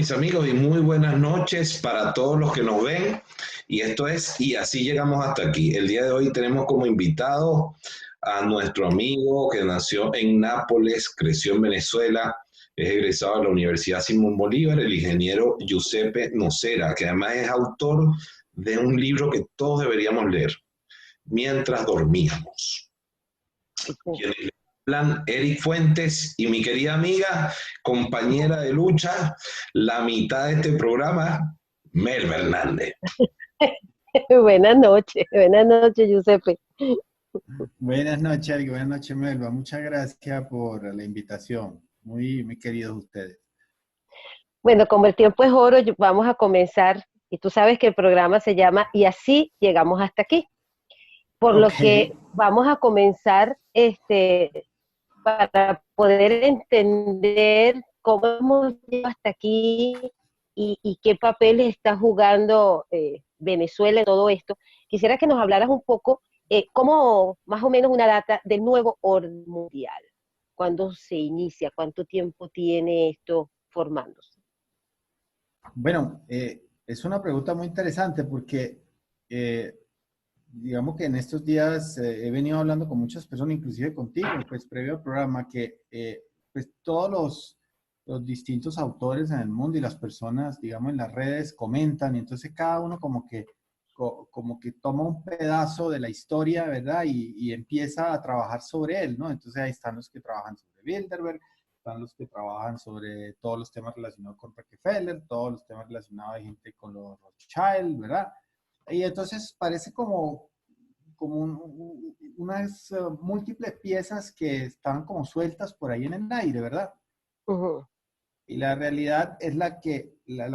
mis amigos, y muy buenas noches para todos los que nos ven. Y esto es, y así llegamos hasta aquí. El día de hoy tenemos como invitado a nuestro amigo que nació en Nápoles, creció en Venezuela, es egresado de la Universidad Simón Bolívar, el ingeniero Giuseppe Nocera, que además es autor de un libro que todos deberíamos leer, Mientras dormíamos. Quienes le hablan, Eric Fuentes y mi querida amiga, compañera de lucha, la mitad de este programa, Melba Hernández. Buenas noches, Giuseppe. Buenas noches, Ari. Buenas noches, Melba. Muchas gracias por la invitación. Muy queridos ustedes. Bueno, como el tiempo es oro, vamos a comenzar, y tú sabes que el programa se llama Y así llegamos hasta aquí. Por lo Ok. que vamos a comenzar para poder entender cómo hemos llegado hasta aquí y qué papel está jugando Venezuela en todo esto. Quisiera que nos hablaras un poco, cómo más o menos una data del nuevo orden mundial. ¿Cuándo se inicia? ¿Cuánto tiempo tiene esto formándose? Bueno, es una pregunta muy interesante porque eh, digamos que en estos días he venido hablando con muchas personas, inclusive contigo, pues previo al programa, que pues todos los distintos autores en el mundo y las personas, digamos, en las redes comentan, y entonces cada uno como que toma un pedazo de la historia, ¿verdad? Y empieza a trabajar sobre él, ¿no? Entonces ahí están los que trabajan sobre Bilderberg, están los que trabajan sobre todos los temas relacionados con Rockefeller, todos los temas relacionados de gente con los Rothschild, ¿verdad? Y entonces parece como unas múltiples piezas que estaban como sueltas por ahí en el aire, ¿verdad? Ujú. Y la realidad es la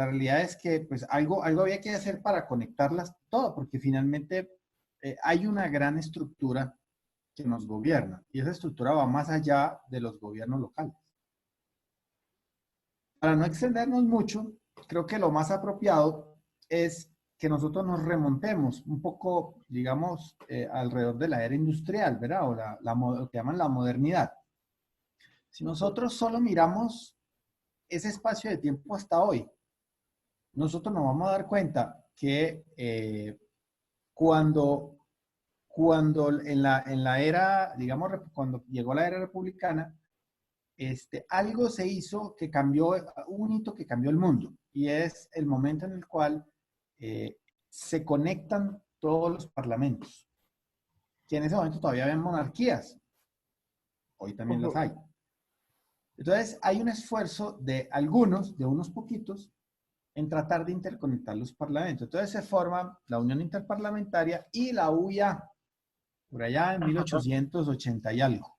realidad es que pues algo había que hacer para conectarlas todo, porque finalmente hay una gran estructura que nos gobierna y esa estructura va más allá de los gobiernos locales. Para no extendernos mucho, creo que lo más apropiado es que nosotros nos remontemos un poco, digamos, alrededor de la era industrial, ¿verdad? O lo que llaman la modernidad. Si nosotros solo miramos ese espacio de tiempo hasta hoy, nosotros nos vamos a dar cuenta que cuando, cuando en la era, digamos, cuando llegó la era republicana, algo se hizo que cambió, un hito que cambió el mundo, y es el momento en el cual se conectan todos los parlamentos, que en ese momento todavía había monarquías, hoy también las Ujú. hay. Entonces hay un esfuerzo de algunos, de unos poquitos, en tratar de interconectar los parlamentos. Entonces se forma la Unión Interparlamentaria y la UIA, por allá en Ajá, 1880 y algo.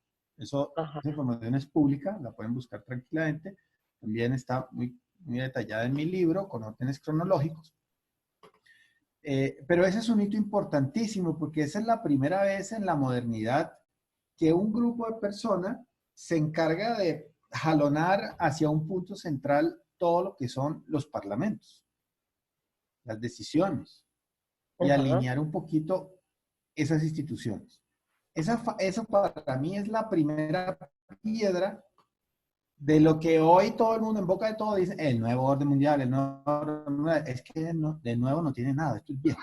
ajá. Esa información es pública, la pueden buscar tranquilamente. También está muy detallada en mi libro, con órdenes cronológicos. Pero ese es un hito importantísimo porque esa es la primera vez en la modernidad que un grupo de personas se encarga de jalonar hacia un punto central todo lo que son los parlamentos, las decisiones, y Ajá. alinear un poquito esas instituciones. Eso para mí es la primera piedra de lo que hoy todo el mundo en boca de todo dice, el nuevo orden mundial, el nuevo orden mundial. Es que no, de nuevo no tiene nada, esto es viejo.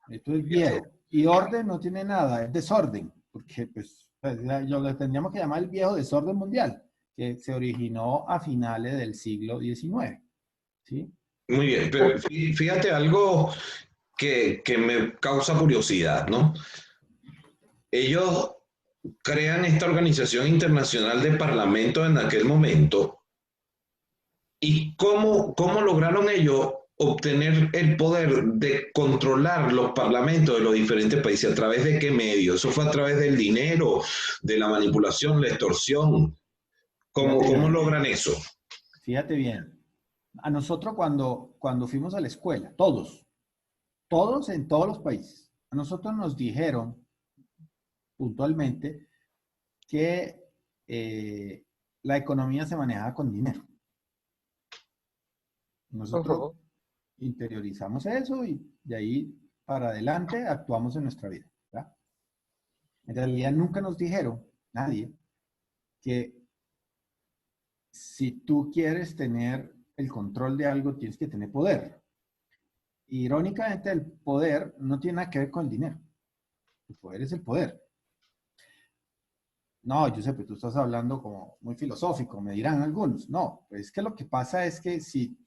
Esto es viejo. Y orden no tiene nada, es desorden, porque pues yo le tendríamos que llamar el viejo desorden mundial, que se originó a finales del siglo XIX. ¿Sí? Muy bien, pero fíjate algo que me causa curiosidad, ¿no? Ellos crean esta organización internacional de parlamentos en aquel momento. ¿Y cómo lograron ellos obtener el poder de controlar los parlamentos de los diferentes países? ¿A través de qué medio? ¿Eso fue a través del dinero, de la manipulación, la extorsión? Fíjate ¿Cómo bien, logran eso? fíjate bien. A nosotros cuando fuimos a la escuela, todos en todos los países, a nosotros nos dijeron puntualmente que la economía se manejaba con dinero. Nosotros Ujú. interiorizamos eso y de ahí para adelante actuamos en nuestra vida, ¿verdad? En realidad nunca nos dijeron, nadie, que si tú quieres tener el control de algo, tienes que tener poder. Irónicamente, el poder no tiene nada que ver con el dinero. El poder es el poder. No, Giuseppe, tú estás hablando como muy filosófico, me dirán algunos. No, pues es que lo que pasa es que si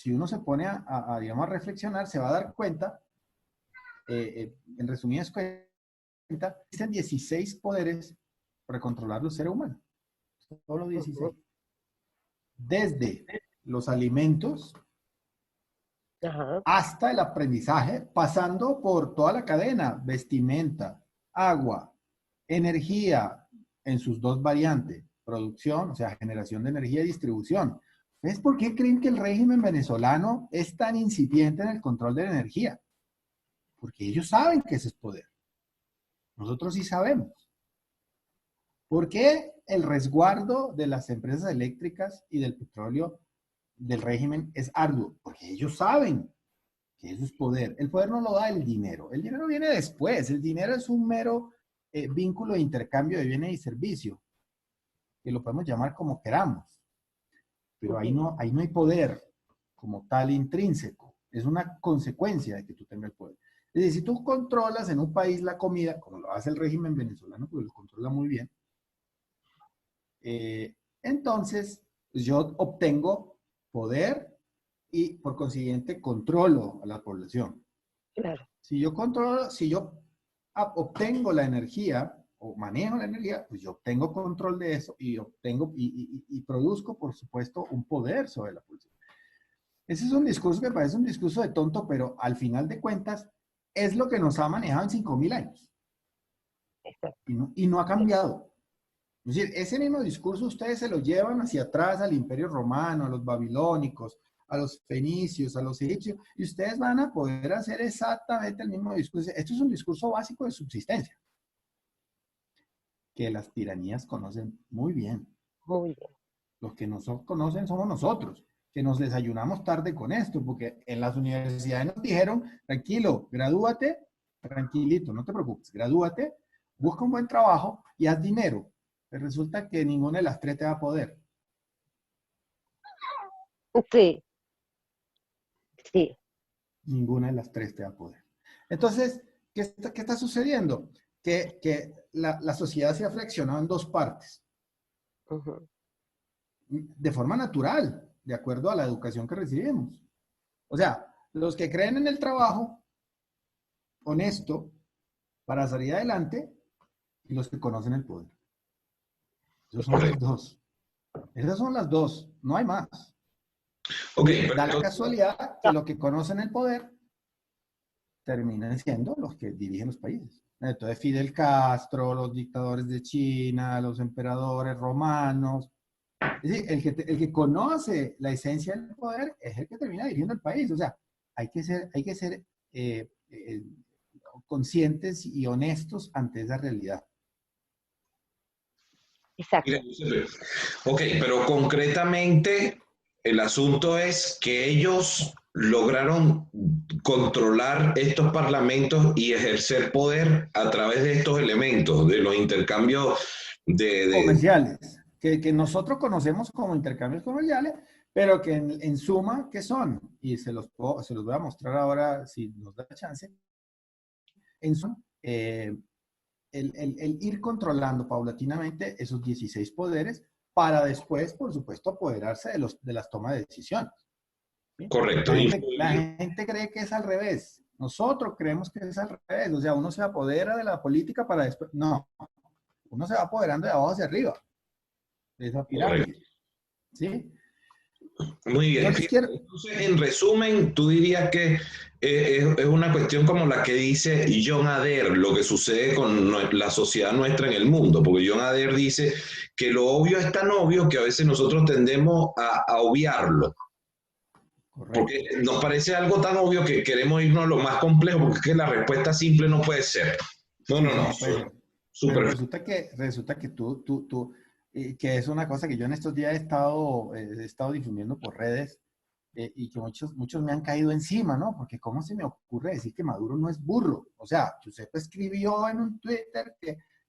uno se pone digamos, a reflexionar, se va a dar cuenta, en resumidas cuentas, existen 16 poderes para controlar los seres humanos. Solo 16. Desde los alimentos Ajá. hasta el aprendizaje, pasando por toda la cadena, vestimenta, agua, energía en sus dos variantes, producción, o sea, generación de energía y distribución. ¿Ves por qué creen que el régimen venezolano es tan incipiente en el control de la energía? Porque ellos saben que ese es poder. Nosotros sí sabemos. ¿Por qué el resguardo de las empresas eléctricas y del petróleo del régimen es arduo? Porque ellos saben que eso es poder. El poder no lo da el dinero. El dinero viene después. El dinero es un mero vínculo de intercambio de bienes y servicios, que lo podemos llamar como queramos. Pero ahí no hay poder como tal intrínseco. Es una consecuencia de que tú tengas el poder. Es decir, si tú controlas en un país la comida, como lo hace el régimen venezolano, porque lo controla muy bien, entonces pues yo obtengo poder y por consiguiente controlo a la población. Claro. Si yo obtengo la energía o manejo la energía, pues yo obtengo control de eso y obtengo y produzco, por supuesto, un poder sobre la población. Ese es un discurso que parece un discurso de tonto, pero al final de cuentas es lo que nos ha manejado en 5.000 años. Y no ha cambiado. Es decir, ese mismo discurso ustedes se lo llevan hacia atrás al Imperio Romano, a los babilónicos, a los fenicios, a los egipcios, y ustedes van a poder hacer exactamente el mismo discurso. Esto es un discurso básico de subsistencia, que las tiranías conocen muy bien. Muy bien. Los que no conocen somos nosotros, que nos desayunamos tarde con esto, porque en las universidades nos dijeron, tranquilo, gradúate, tranquilito, no te preocupes, gradúate, busca un buen trabajo y haz dinero. Pero resulta que ninguna de las tres te va a poder. Sí, sí. Ninguna de las tres te va a poder. Entonces, ¿qué está sucediendo? Que la sociedad se ha fraccionado en dos partes. Uh-huh. De forma natural, de acuerdo a la educación que recibimos. O sea, los que creen en el trabajo honesto para salir adelante y los que conocen el poder. Esos son los dos. Esas son las dos, no hay más. Okay, da la casualidad que los que conocen el poder terminan siendo los que dirigen los países. Entonces Fidel Castro, los dictadores de China, los emperadores romanos. Es decir, el que conoce la esencia del poder es el que termina dirigiendo el país. O sea, hay que ser conscientes y honestos ante esa realidad. Exacto. Ok, pero concretamente el asunto es que ellos lograron controlar estos parlamentos y ejercer poder a través de estos elementos, de los intercambios comerciales, que nosotros conocemos como intercambios comerciales, pero que en suma, ¿qué son? Y se los voy a mostrar ahora si nos da chance. En suma, el ir controlando paulatinamente esos 16 poderes para después, por supuesto, apoderarse de las tomas de decisiones. ¿Sí? Correcto. La gente cree que es al revés. Nosotros creemos que es al revés. O sea, uno se apodera de la política para después... No, uno se va apoderando de abajo hacia arriba, de esa pirámide. ¿Sí? Muy bien. Entonces, Entonces, en resumen, tú dirías que es una cuestión como la que dice John Adair, lo que sucede con la sociedad nuestra en el mundo, porque John Adair dice que lo obvio es tan obvio que a veces nosotros tendemos a obviarlo. Correcto. Porque nos parece algo tan obvio que queremos irnos a lo más complejo, porque es que la respuesta simple no puede ser. No. Puede ser. Pero resulta que tú que es una cosa que yo en estos días he estado difundiendo por redes y que muchos me han caído encima, ¿no? Porque ¿cómo se me ocurre decir que Maduro no es burro? O sea, Giuseppe escribió en un Twitter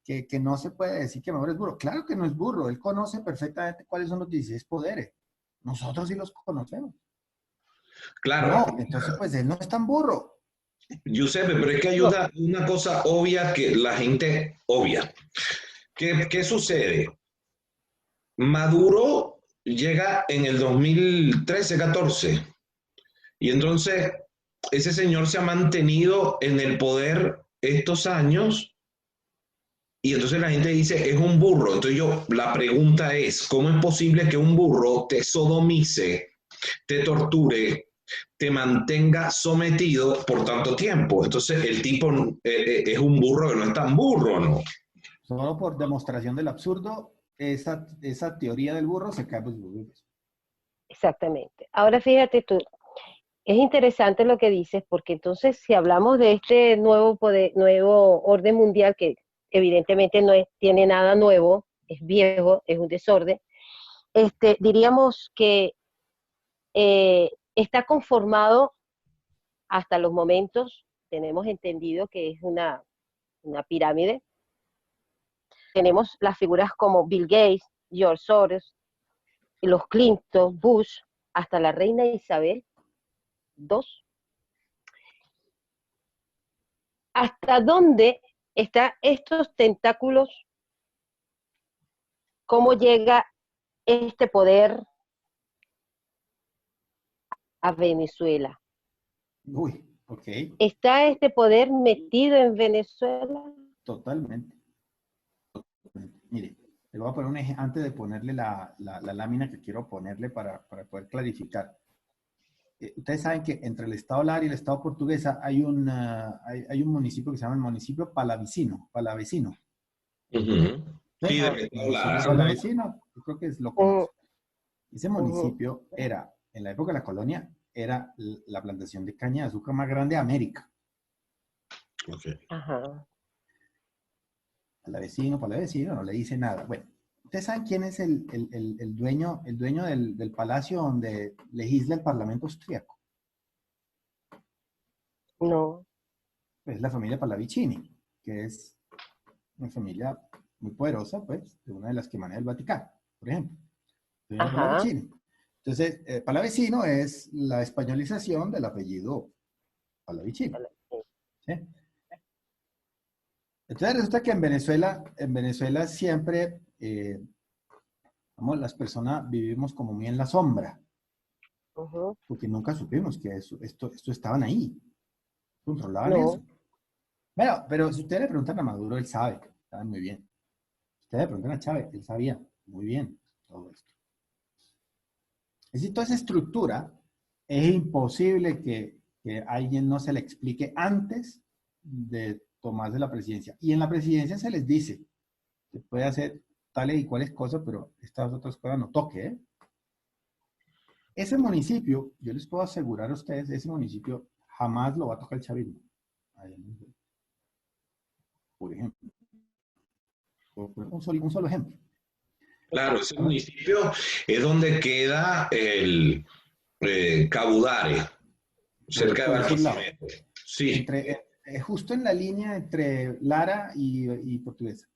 que no se puede decir que mejor es burro. Claro que no es burro, él conoce perfectamente cuáles son los 16 poderes. Nosotros sí los conocemos. Claro, No, entonces pues él no es tan burro. Giuseppe, pero es que hay No, una cosa obvia que la gente obvia. ¿Qué sucede? Maduro llega en el 2013-14 y entonces ese señor se ha mantenido en el poder estos años y entonces la gente dice, es un burro. Entonces la pregunta es, ¿cómo es posible que un burro te sodomice, te torture, te mantenga sometido por tanto tiempo? Entonces el tipo es un burro que no es tan burro, ¿no? Solo por demostración del absurdo, esa teoría del burro se cae por sus huevos. exactamente. Ahora fíjate tú, es interesante lo que dices, porque entonces si hablamos de este nuevo poder, nuevo orden mundial, que evidentemente no tiene nada nuevo, es viejo, es un desorden, diríamos que está conformado hasta los momentos, tenemos entendido que es una pirámide. Tenemos las figuras como Bill Gates, George Soros, los Clinton, Bush, hasta la reina Isabel II. ¿Hasta dónde están estos tentáculos? ¿Cómo llega este poder a Venezuela? Uy, ok, ¿Está este poder metido en Venezuela? totalmente. Mire, le voy a poner un ejemplo antes de ponerle la lámina que quiero ponerle para poder clarificar. Ustedes saben que entre el Estado Lara y el Estado Portuguesa hay un municipio que se llama el municipio Palavecino. Uh-huh. ¿Sí? Sí, El del estado municipio Lara. Palavecino, yo creo que lo Uh, conoce. Ese uh, municipio era, en la época de la colonia, era la plantación de caña de azúcar más grande de América. Okay. ajá. Palavecino, no le dice nada. Bueno, ¿ustedes saben quién es el dueño del palacio donde legisla el Parlamento austríaco? No. Es la familia Pallavicini, que es una familia muy poderosa, pues, de una de las que maneja el Vaticano, por ejemplo. Familia Ajá. Pallavicini. Entonces, Pallavicino es la españolización del apellido Pallavicini. ¿Sí? Entonces, resulta que en Venezuela siempre, vamos, las personas vivimos como muy en la sombra, Uh-huh. porque nunca supimos que esto estaban ahí, controlaban eso. No. Bueno, pero si ustedes le preguntan a Maduro, él sabe muy bien. Si ustedes le preguntan a Chávez, él sabía muy bien todo esto. Es decir, toda esa estructura es imposible que a alguien no se le explique antes de tomarse la presidencia. Y en la presidencia se les dice que puede hacer tales y cuales cosas, pero estas otras cosas no toque, ¿eh? Ese municipio, yo les puedo asegurar a ustedes, ese municipio jamás lo va a tocar el chavismo. Por ejemplo. Un solo ejemplo. Claro, ese ¿Verdad? municipio es donde queda el Cabudare, cerca de Por esos lados. Barquisimeto. Sí, Justo en la línea entre Lara y Portuguesa.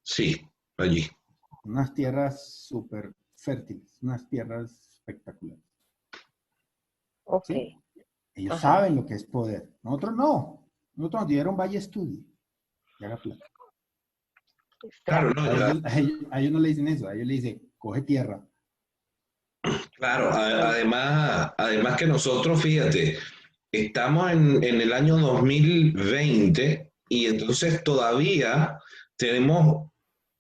sí, allí. Unas tierras súper fértiles, unas tierras espectaculares. Ok. ¿Sí? Ellos Ajá. saben lo que es poder. Nosotros no. Nosotros nos dieron Valle Estudie y haga plata. Claro, no, A ellos, a ellos no le dicen eso, a ellos le dicen, coge tierra. claro, además que nosotros, fíjate, estamos en el año 2020 y entonces todavía tenemos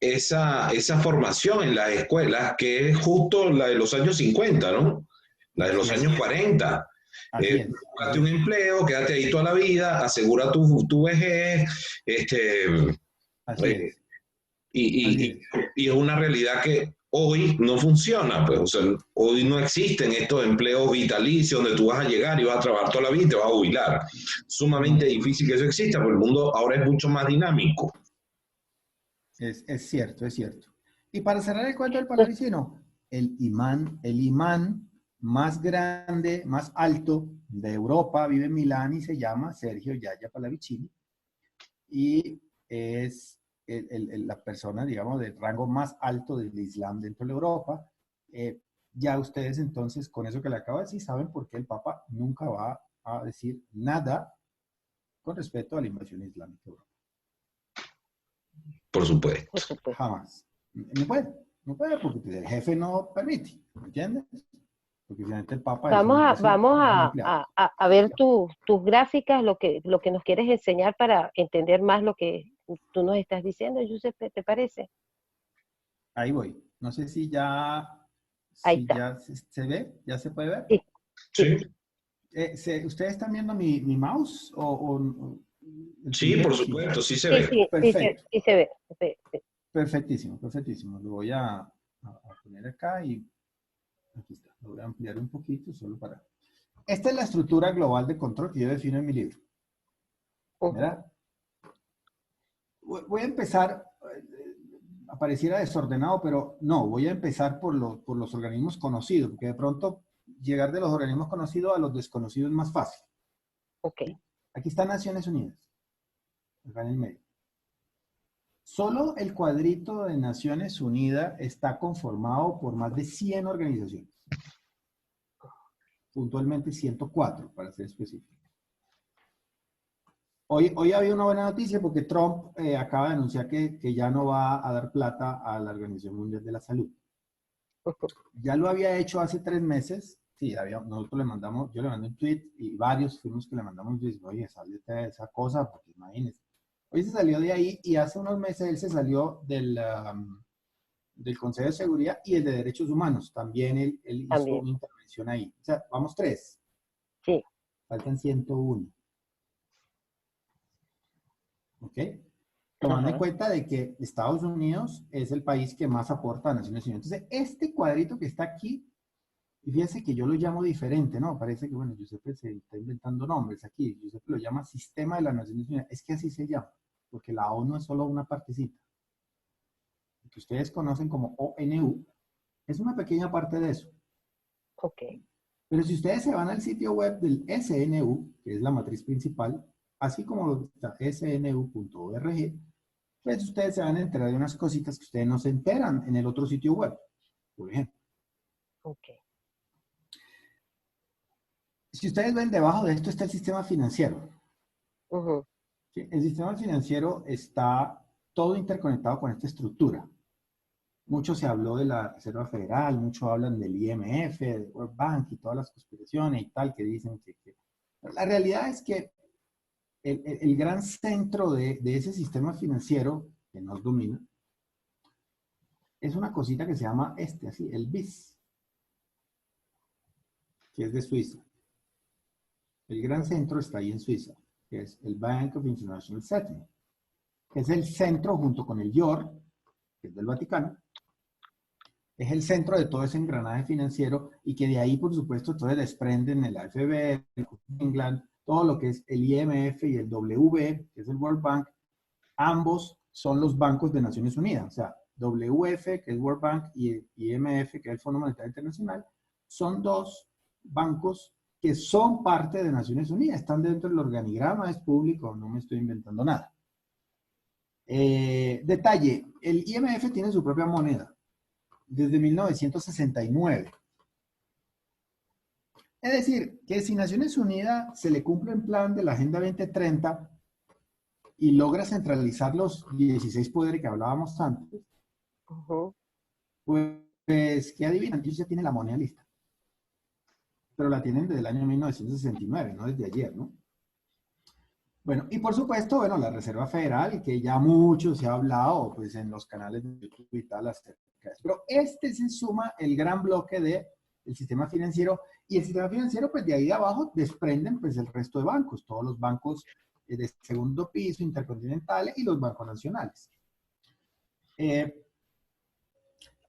esa formación en las escuelas que es justo la de los años 50, ¿no? La de Así los es, años 40. así es, Búscate así un es. empleo, quédate ahí toda la vida, asegura tu vejez, este, Así eh, es, y, así y, es. y es una realidad que hoy no funciona, pues, o sea, hoy no existen estos empleos vitalicios donde tú vas a llegar y vas a trabajar toda la vida y te vas a jubilar. Sumamente No, difícil que eso exista, porque el mundo ahora es mucho más dinámico. es cierto, es cierto. Y para cerrar el cuento del palavicino, el imán más grande, más alto de Europa vive en Milán y se llama Sergio Yaya Pallavicini y es la persona, digamos, del rango más alto del Islam dentro de Europa. Ya ustedes entonces, con eso que le acabo de decir, saben por qué el Papa nunca va a decir nada con respecto a la invasión islámica de Europa. Por supuesto. Por supuesto. Jamás. No puede, no puede porque el jefe no permite, ¿me entiendes? Porque finalmente el Papa es Vamos un empleado. a ver tus gráficas, lo que nos quieres enseñar para entender más lo que tú nos estás diciendo, Giuseppe, ¿te parece? Ahí voy. No sé si ya, Ahí si está. ya se ve, ya se puede ver. Sí, sí, Sí, ¿Ustedes están viendo mi mouse o el sí, por puntero? Sí. supuesto, sí se sí, ve. Perfecto. sí se ve. Sí. Perfectísimo, perfectísimo. Lo voy a poner acá y aquí está. Lo voy a ampliar un poquito solo para... Esta es la estructura global de control que yo defino en mi libro. ¿Verdad? Voy a empezar, pareciera desordenado, pero no, voy a empezar por los organismos conocidos, porque de pronto llegar de los organismos conocidos a los desconocidos es más fácil. Ok. Aquí está Naciones Unidas, acá en el medio. Solo el cuadrito de Naciones Unidas está conformado por más de 100 organizaciones. Puntualmente 104, para ser específico. Hoy había una buena noticia porque Trump acaba de anunciar que ya no va a dar plata a la Organización Mundial de la Salud. Ya lo había hecho hace 3 meses. Sí, nosotros le mandamos, yo le mandé un tweet y varios fuimos que le mandamos un tweet. Oye, sale de esa cosa, porque imagínense. Hoy se salió de ahí y hace unos meses él se salió del Consejo de Seguridad y el de Derechos Humanos. También él hizo También. una intervención ahí. O sea, vamos 3. Sí. Faltan 101. ¿Ok? Tomando en cuenta de que Estados Unidos es el país que más aporta a Naciones Unidas. Entonces, este cuadrito que está aquí, y fíjense que yo lo llamo diferente, ¿no? Parece que, bueno, Giuseppe se está inventando nombres aquí. Giuseppe lo llama Sistema de las Naciones Unidas. Es que así se llama, porque la ONU es solo una partecita. Lo que ustedes conocen como ONU es una pequeña parte de eso. Ok. Pero si ustedes se van al sitio web del SNU, que es la matriz principal, así como está snu.org, pues ustedes se van a enterar de unas cositas que ustedes no se enteran en el otro sitio web, por ejemplo. Ok. Si ustedes ven, debajo de esto está el sistema financiero. Uh-huh. ¿Sí? El sistema financiero está todo interconectado con esta estructura. Mucho se habló de la Reserva Federal, mucho hablan del IMF, del World Bank y todas las conspiraciones y tal que dicen que... La realidad es que el gran centro de ese sistema financiero que nos domina es una cosita que se llama así, el BIS, que es de Suiza. El gran centro está ahí en Suiza, que es el Bank of International Settlement, que es el centro junto con el YOR, que es del Vaticano, es el centro de todo ese engranaje financiero y que de ahí, por supuesto, entonces desprenden el AFB, el England, todo lo que es el IMF y el W, que es el World Bank. Ambos son los bancos de Naciones Unidas, o sea, WF, que es World Bank, y IMF, que es el Fondo Monetario Internacional, son dos bancos que son parte de Naciones Unidas, están dentro del organigrama, es público, no me estoy inventando nada. Detalle, el IMF tiene su propia moneda desde 1969. Es decir, que si Naciones Unidas se le cumple el plan de la Agenda 2030 y logra centralizar los 16 poderes que hablábamos antes, Uh-huh. pues, ¿qué adivinan? Ellos ya tienen la moneda lista. Pero la tienen desde el año 1969, no desde ayer, ¿no? Bueno, y por supuesto, bueno, la Reserva Federal, que ya mucho se ha hablado, pues, en los canales de YouTube y tal, acerca de eso. Pero este se suma el gran bloque del sistema financiero, y el sistema financiero, pues, de ahí de abajo desprenden, pues, el resto de bancos, todos los bancos de segundo piso, intercontinentales, y los bancos nacionales.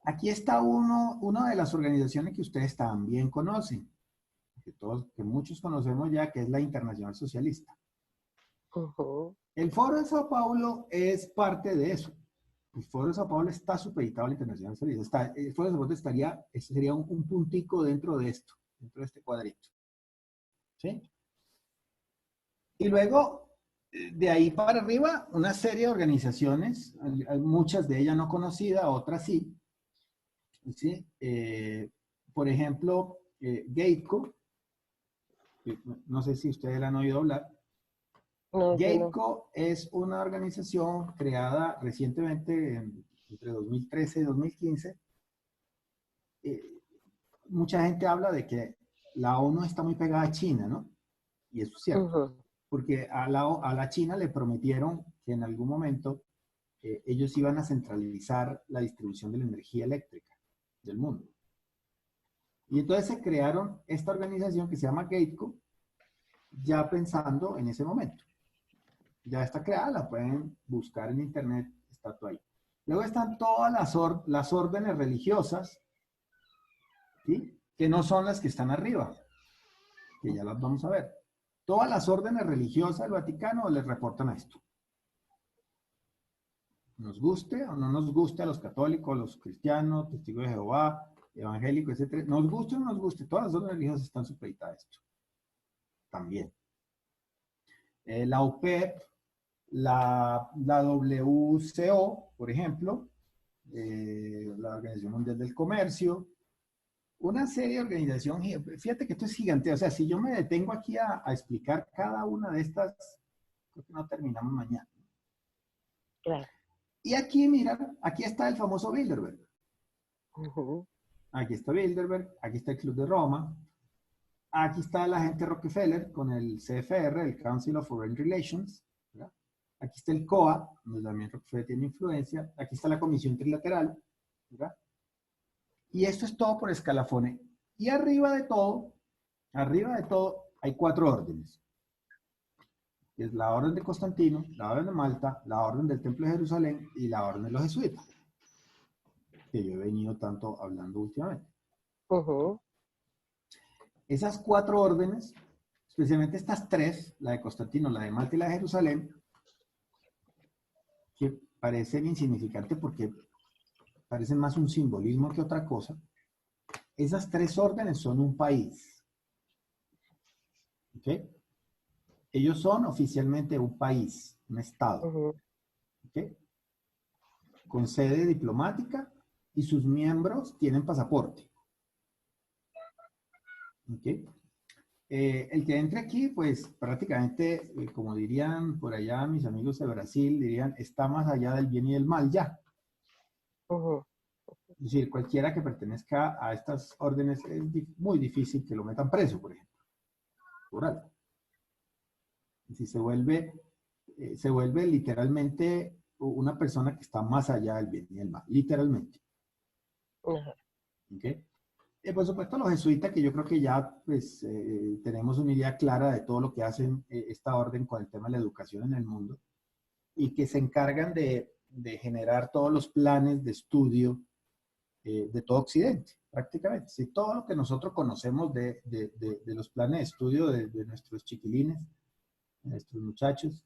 Aquí está una de las organizaciones que ustedes también conocen, que muchos conocemos ya, que es la Internacional Socialista. Uh-huh. El Foro de Sao Paulo es parte de eso. El Foro de Sao Paulo está supeditado a la Internacional Socialista. El Foro de Sao Paulo sería un puntico dentro de esto, dentro de este cuadrito. ¿Sí? Y luego, De ahí para arriba, una serie de organizaciones, muchas de ellas no conocidas, otras sí. ¿Sí? Por ejemplo, Gateco, no sé si ustedes la han oído hablar. No, yo no. Gateco es una organización creada recientemente, entre 2013 y 2015. Eh, Mucha gente habla de que la ONU está muy pegada a China, ¿no? Y eso es cierto, Ujú. porque a la China le prometieron que en algún momento ellos iban a centralizar la distribución de la energía eléctrica del mundo. Y entonces se crearon esta organización que se llama Gateco, ya pensando en ese momento. Ya está creada, la pueden buscar en internet, está todo ahí. Luego están todas las órdenes religiosas, ¿sí? Que no son las que están arriba, que ya las vamos a ver. Todas las órdenes religiosas del Vaticano les reportan a esto. Nos guste o no nos guste a los católicos, los cristianos, testigos de Jehová, evangélicos, etcétera. Nos guste o no nos guste, todas las órdenes religiosas están supeditadas a esto. También. La OPEP, la WCO, por ejemplo, la Organización Mundial del Comercio, una serie de organizaciones, fíjate que esto es gigante, o sea, si yo me detengo aquí a explicar cada una de estas, creo que no terminamos mañana. Claro. Y aquí, mira, aquí está el famoso Bilderberg. Ujú. Aquí está Bilderberg, aquí está el Club de Roma, aquí está la gente Rockefeller con el CFR, el Council of Foreign Relations, ¿verdad? Aquí está el COA, donde también Rockefeller tiene influencia, aquí está la Comisión Trilateral, ¿verdad? Y esto es todo por escalafones. Y arriba de todo, hay 4 órdenes. Que es la Orden de Constantino, la Orden de Malta, la Orden del Templo de Jerusalén y la Orden de los Jesuitas, que yo he venido tanto hablando últimamente. Ujú. Esas 4 órdenes, especialmente estas 3, la de Constantino, la de Malta y la de Jerusalén, que parecen insignificantes porque parecen más un simbolismo que otra cosa, esas 3 órdenes son un país. ¿Ok? Ellos son oficialmente un país, un estado. Ujú. ¿Ok? Con sede diplomática y sus miembros tienen pasaporte. ¿Ok? El que entre aquí, pues prácticamente, como dirían por allá mis amigos de Brasil, dirían, está más allá del bien y del mal ya. Ujú. Es decir, cualquiera que pertenezca a estas órdenes es muy difícil que lo metan preso, por ejemplo, por algo. Si se vuelve literalmente una persona que está más allá del bien y del mal, literalmente. Ajá. ¿Okay? Por supuesto, los jesuitas, que yo creo que ya pues, tenemos una idea clara de todo lo que hacen esta orden con el tema de la educación en el mundo y que se encargan de generar todos los planes de estudio de todo Occidente, prácticamente. Sí, todo lo que nosotros conocemos de los planes de estudio de nuestros chiquilines, de nuestros muchachos,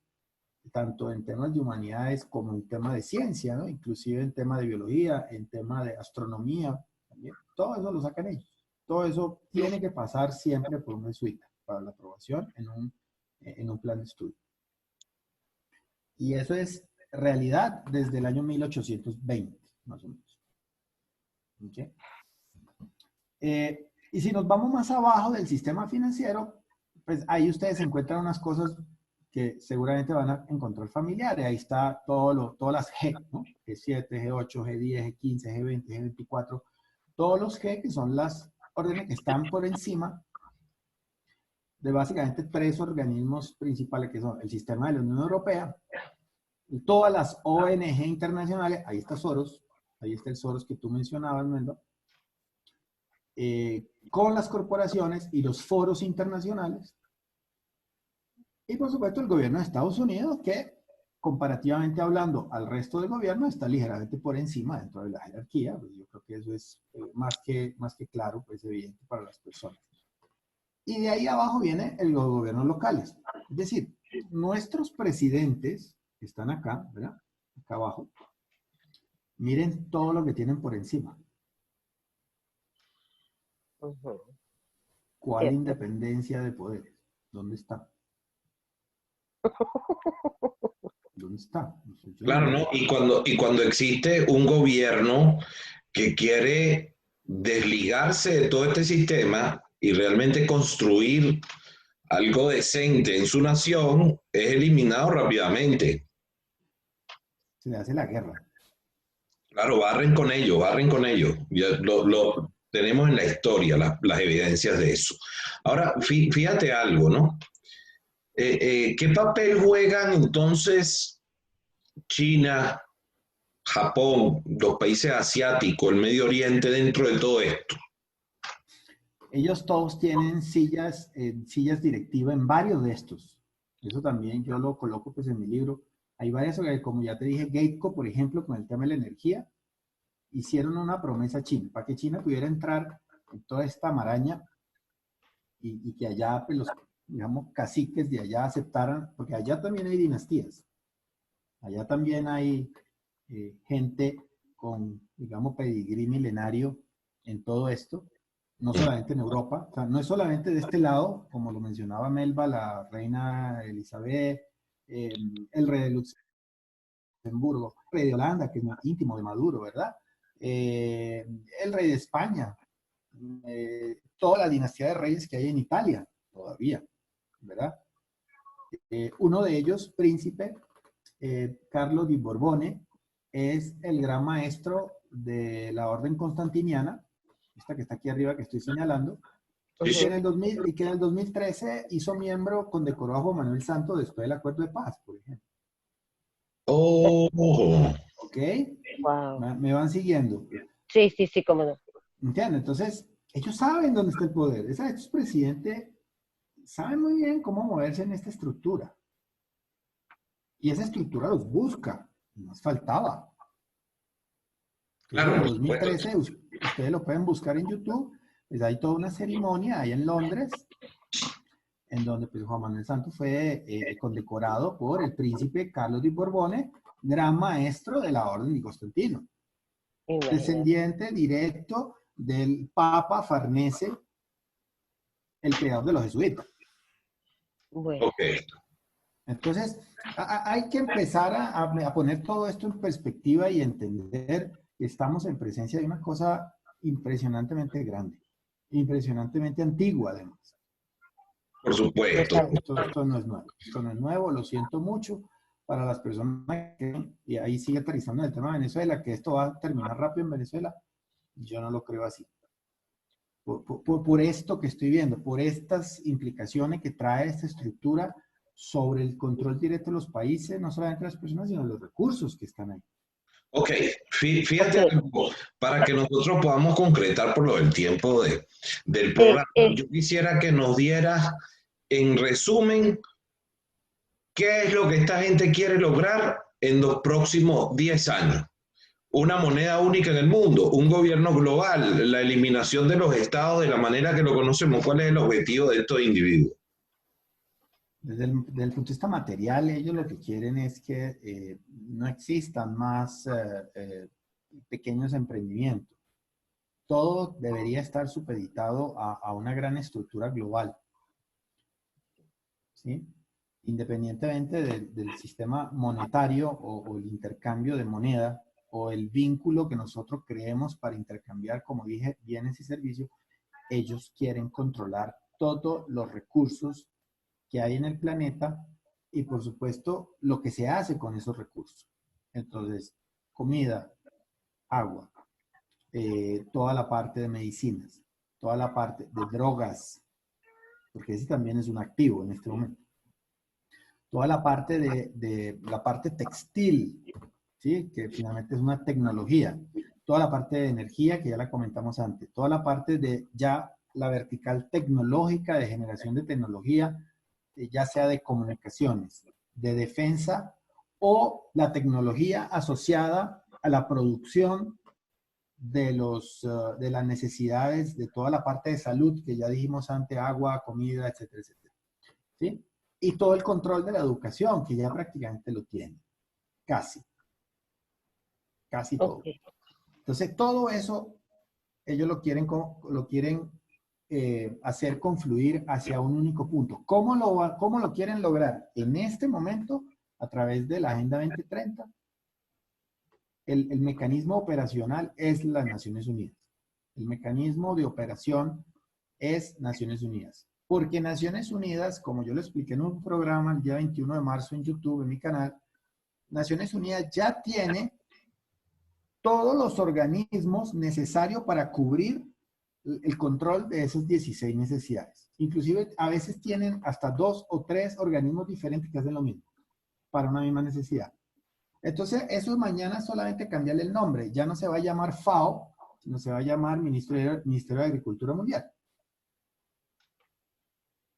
tanto en temas de humanidades como en temas de ciencia, ¿no? Inclusive en temas de biología, en temas de astronomía, también. Todo eso lo sacan ellos. Todo eso tiene que pasar siempre por un jesuita para la aprobación en un plan de estudio. Y eso es realidad desde el año 1820, más o menos. ¿Okay? Y si nos vamos más abajo del sistema financiero, pues ahí ustedes encuentran unas cosas que seguramente van a encontrar familiares. Ahí está todas las G, ¿no? G7, G8, G10, G15, G20, G24. Todos los G que son las órdenes que están por encima de básicamente 3 organismos principales que son el sistema de la Unión Europea, y todas las ONG internacionales, ahí está Soros, ahí está el Soros que tú mencionabas, Mendo, con las corporaciones y los foros internacionales. Y por supuesto el gobierno de Estados Unidos, que comparativamente hablando al resto del gobierno está ligeramente por encima dentro de la jerarquía. Pues yo creo que eso es más que claro, pues evidente para las personas. Y de ahí abajo vienen los gobiernos locales. Es decir, nuestros presidentes que están acá, ¿verdad? Acá abajo, miren todo lo que tienen por encima. Ujú. ¿Cuál Cierto. independencia de poderes? ¿Dónde está? ¿Dónde está? Claro, ¿no? Y cuando existe un gobierno que quiere desligarse de todo este sistema y realmente construir algo decente en su nación, es eliminado rápidamente. Se le hace la guerra. Claro, barren con ello, barren con ello. Ya lo tenemos en la historia, las evidencias de eso. Ahora, fíjate algo, ¿no? ¿Qué papel juegan entonces China, Japón, los países asiáticos, el Medio Oriente dentro de todo esto? Ellos todos tienen sillas directivas en varios de estos. Eso también yo lo coloco pues en mi libro. Hay varias, como ya te dije, Gateco, por ejemplo, con el tema de la energía, hicieron una promesa a China, para que China pudiera entrar en toda esta maraña y que allá, pues, los, digamos, caciques de allá aceptaran, porque allá también hay dinastías, allá también hay gente con, digamos, pedigrí milenario en todo esto, no solamente en Europa, o sea, no es solamente de este lado, como lo mencionaba Melba, la reina Elizabeth, el rey de Luxemburgo, el rey de Holanda, que es íntimo de Maduro, ¿verdad? El rey de España, toda la dinastía de reyes que hay en Italia, todavía, ¿verdad? Uno de ellos, príncipe, Carlo di Borbone, es el gran maestro de la orden constantiniana, esta que está aquí arriba que estoy señalando, Sí, y que sí. en el 2000, y que en el 2013 hizo miembro, condecoró a Juan Manuel Santos después del acuerdo de paz, por ejemplo. Oh, ¿Ok? Wow. Me van siguiendo. Sí, sí, sí, cómo no. ¿Entienden? Entonces, ellos saben dónde está el poder. Estos presidentes saben muy bien cómo moverse en esta estructura. Y esa estructura los busca. Nos faltaba. Entonces, claro, en el por supuesto. 2013, ustedes lo pueden buscar en YouTube. Pues hay toda una ceremonia ahí en Londres, en donde pues, Juan Manuel Santos fue condecorado por el príncipe Carlos de Borbone, gran maestro de la Orden de Constantino, Imagínate. descendiente directo del Papa Farnese, el creador de los jesuitas. Bueno, Ok. Entonces, hay que empezar a poner todo esto en perspectiva y entender que estamos en presencia de una cosa impresionantemente grande, impresionantemente antigua además. Por supuesto. total. Esto no es nuevo, esto no es nuevo, lo siento mucho para las personas que, y ahí sigue aterrizando el tema de Venezuela, que esto va a terminar rápido en Venezuela, yo no lo creo así. Por esto que estoy viendo, por estas implicaciones que trae esta estructura sobre el control directo de los países, no solamente de las personas, sino de los recursos que están ahí. Ok, Ok, fíjate algo, para que nosotros podamos concretar por lo del tiempo del programa. Yo quisiera que nos dieras, en resumen, qué es lo que esta gente quiere lograr en los próximos 10 años. Una moneda única en el mundo, un gobierno global, la eliminación de los estados de la manera que lo conocemos. ¿Cuál es el objetivo de estos individuos? Desde el punto de vista material, ellos lo que quieren es que no existan más pequeños emprendimientos. Todo debería estar supeditado a una gran estructura global, ¿sí? Independientemente del sistema monetario o el intercambio de moneda o el vínculo que nosotros creemos para intercambiar, como dije, bienes y servicios, ellos quieren controlar todos los recursos que hay en el planeta y, por supuesto, lo que se hace con esos recursos. Entonces, comida, agua, toda la parte de medicinas, toda la parte de drogas, porque ese también es un activo en este momento. Toda la parte de la parte textil, ¿sí? Que finalmente es una tecnología. Toda la parte de energía, que ya la comentamos antes. Toda la parte de ya la vertical tecnológica, de generación de tecnología, ya sea de comunicaciones, de defensa o la tecnología asociada a la producción de las necesidades de toda la parte de salud que ya dijimos antes, agua, comida, etcétera, etcétera. ¿Sí? Y todo el control de la educación, que ya prácticamente lo tiene. Casi. Casi todo. ok. Entonces, todo eso, ellos lo quieren hacer confluir hacia un único punto. ¿Cómo lo quieren lograr? En este momento, a través de la Agenda 2030, el mecanismo operacional es las Naciones Unidas. El mecanismo de operación es Naciones Unidas. Porque Naciones Unidas, como yo lo expliqué en un programa el día 21 de marzo en YouTube, en mi canal, Naciones Unidas ya tiene todos los organismos necesarios para cubrir el control de esas 16 necesidades. Inclusive a veces tienen hasta 2 o 3 organismos diferentes que hacen lo mismo para una misma necesidad. Entonces, eso mañana solamente cambiarle el nombre. Ya no se va a llamar FAO, sino se va a llamar Ministerio de Agricultura Mundial.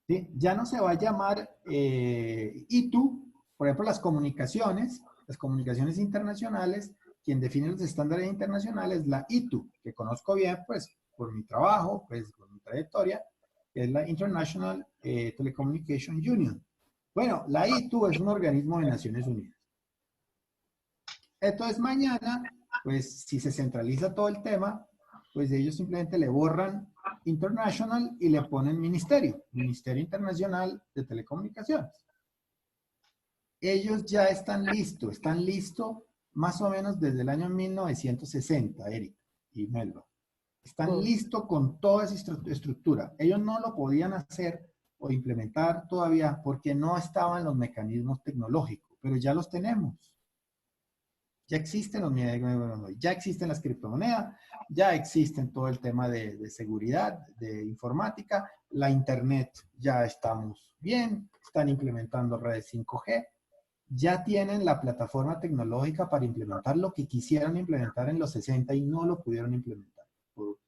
¿Sí? Ya no se va a llamar ITU, por ejemplo, las comunicaciones internacionales, quien define los estándares internacionales, la ITU, que conozco bien, pues, por mi trabajo, pues, por mi trayectoria, que es la International Telecommunication Union. Bueno, la ITU es un organismo de Naciones Unidas. Entonces, mañana, pues, si se centraliza todo el tema, pues ellos simplemente le borran International y le ponen Ministerio Internacional de Telecomunicaciones. Ellos ya están listos más o menos desde el año 1960, Eric y Melba. Están listos con toda esa estructura. Ellos no lo podían hacer o implementar todavía porque no estaban los mecanismos tecnológicos, pero ya los tenemos. Ya existen los mecanismos, ya existen las criptomonedas, ya existen todo el tema de seguridad, de informática, la internet ya estamos bien, están implementando redes 5G, ya tienen la plataforma tecnológica para implementar lo que quisieran implementar en los 60 y no lo pudieron implementar por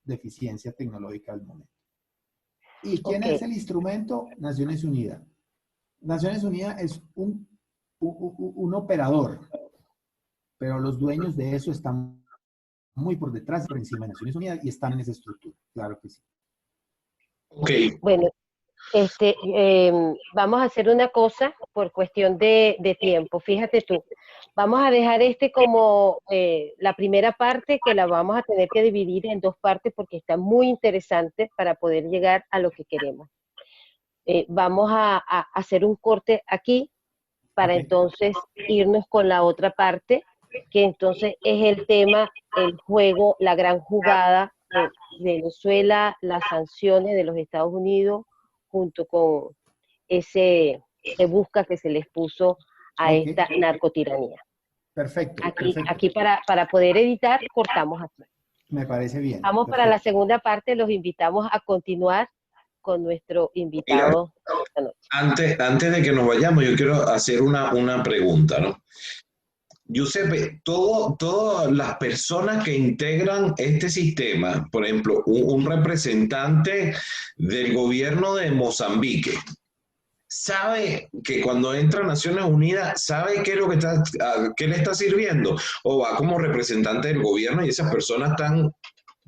deficiencia tecnológica del momento. ¿Y quién es el instrumento? Naciones Unidas. Naciones Unidas es un operador, pero los dueños de eso están muy por detrás, por encima de Naciones Unidas y están en esa estructura, claro que sí. Ok. Bueno, vamos a hacer una cosa por cuestión de tiempo. Fíjate tú, vamos a dejar como la primera parte, que la vamos a tener que dividir en 2 partes porque está muy interesante para poder llegar a lo que queremos. Vamos a hacer un corte aquí para entonces irnos con la otra parte, que entonces es el tema, el juego, la gran jugada de Venezuela, las sanciones de los Estados Unidos, junto con ese busca que se les puso a esta narcotiranía. Perfecto. Aquí para poder editar, cortamos aquí. Me parece bien. Vamos para la segunda parte, los invitamos a continuar con nuestro invitado esta noche. Antes de que nos vayamos, yo quiero hacer una pregunta, ¿no? Giuseppe, todas las personas que integran este sistema, por ejemplo, un representante del gobierno de Mozambique, sabe que cuando entra a Naciones Unidas, sabe qué es lo que qué le está sirviendo, o va como representante del gobierno y esas personas están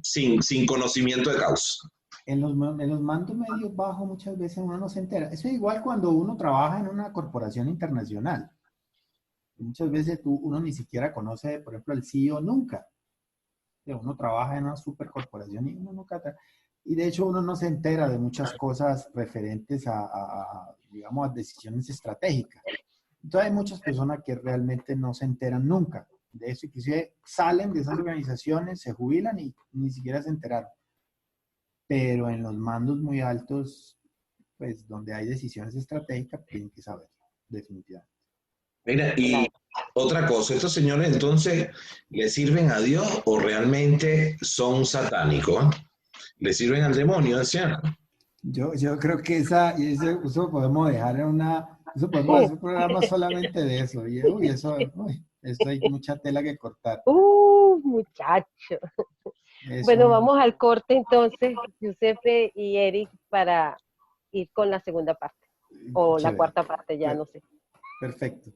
sin conocimiento de causa. En los mandos medios bajos muchas veces uno no se entera. Eso es igual cuando uno trabaja en una corporación internacional. Muchas veces uno ni siquiera conoce, por ejemplo, al CEO nunca. Uno trabaja en una supercorporación y uno nunca... Y de hecho uno no se entera de muchas cosas referentes digamos, a decisiones estratégicas. Entonces hay muchas personas que realmente no se enteran nunca de eso, inclusive salen de esas organizaciones, se jubilan y ni siquiera se enteraron. Pero en los mandos muy altos, pues donde hay decisiones estratégicas, tienen que saber, definitivamente. Mira, y otra cosa, ¿estos señores entonces le sirven a Dios o realmente son satánicos? ¿Le sirven al demonio, decían? Yo creo que eso podemos dejar eso podemos hacer un programa solamente de eso. Y eso hay mucha tela que cortar. Muchacho. Eso. Bueno, vamos al corte entonces, Giuseppe y Eric, para ir con la segunda parte. O chévere. La cuarta parte, ya no sé. Perfecto.